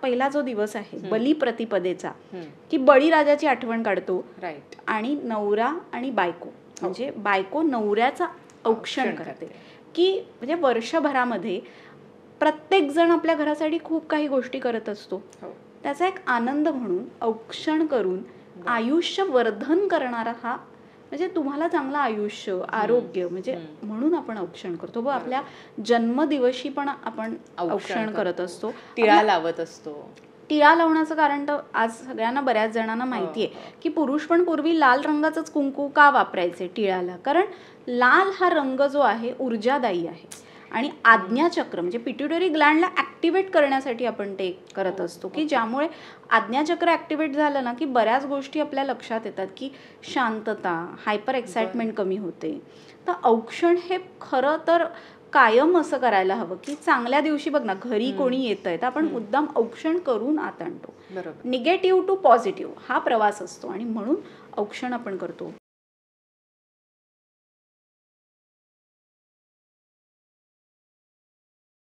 पहिला जो दिवस आहे बलिप्रतिपदेचा, की बळीराजाची आठवण काढतो. राईट. आणि नवरा आणि बायको म्हणजे बायको नवऱ्याचा औक्षण करते, की म्हणजे वर्षभरामध्ये प्रत्येक जण आपल्या घरासाठी खूप काही गोष्टी करत असतो. त्याचा एक आनंद म्हणून औक्षण करून आयुष्य वर्धन करणारा हा म्हणजे तुम्हाला चांगलं आयुष्य, आरोग्य म्हणजे म्हणून आपण औक्षण करतो. व आपल्या जन्मदिवशी पण आपण औक्षण करत असतो, टिळा लावत असतो. टिळा लावण्याचं कारण तर आज सगळ्यांना बऱ्याच जणांना माहिती आहे की पुरुष पण पूर्वी लाल रंगाचंच कुंकू का वापरायचे टिळाला, कारण लाल हा रंग जो आहे ऊर्जादायी आहे आणि आज्ञाचक्र म्हणजे पिट्युटरी ग्लँडला ॲक्टिवेट करण्यासाठी आपण ते करत असतो, की ज्यामुळे आज्ञाचक्र ॲक्टिवेट झालं ना की बऱ्याच गोष्टी आपल्या लक्षात येतात, की शांतता, हायपर एक्साइटमेंट कमी होते. तर औक्षण हे खरं तर कायम असं करायला हवं, की चांगल्या दिवशी बघ ना घरी कोणी येतंय तर आपण मुद्दाम औक्षण करून आत आणतो. निगेटिव्ह टू पॉझिटिव्ह हा प्रवास असतो आणि म्हणून औक्षण आपण करतो.